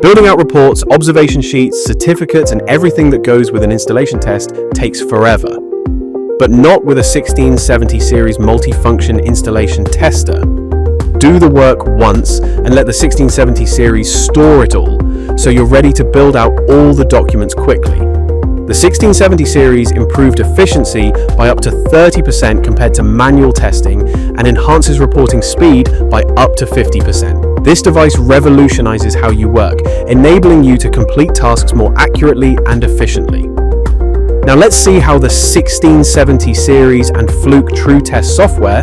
Building out reports, observation sheets, certificates, and everything that goes with an installation test takes forever. But not with a 1670 series multifunction installation tester. Do the work once and let the 1670 series store it all, so you're ready to build out all the documents quickly. The 1670 series improved efficiency by up to 30% compared to manual testing and enhances reporting speed by up to 50%. This device revolutionizes how you work, enabling you to complete tasks more accurately and efficiently. Now let's see how the 1670 series and Fluke True Test software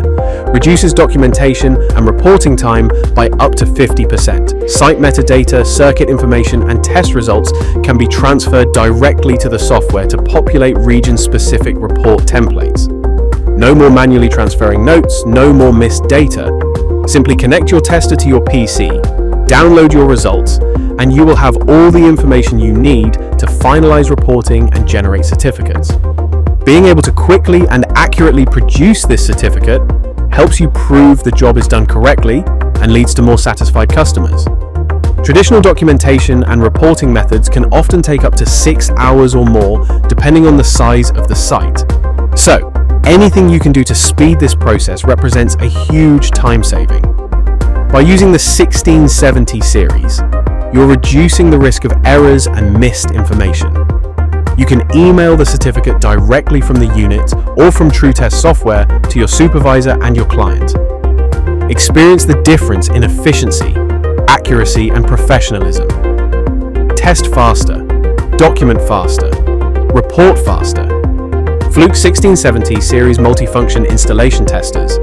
reduces documentation and reporting time by up to 50%. Site metadata, circuit information, and test results can be transferred directly to the software to populate region-specific report templates. No more manually transferring notes, no more missed data. Simply connect your tester to your PC, download your results, and you will have all the information you need to finalize reporting and generate certificates. Being able to quickly and accurately produce this certificate helps you prove the job is done correctly and leads to more satisfied customers. Traditional documentation and reporting methods can often take up to 6 hours or more, depending on the size of the site. So, anything you can do to speed this process represents a huge time saving. By using the 1670 series, you're reducing the risk of errors and missed information. You can email the certificate directly from the unit or from TrueTest software to your supervisor and your client. Experience the difference in efficiency, accuracy, and professionalism. Test faster, document faster, report faster. Fluke 1670 series multifunction installation testers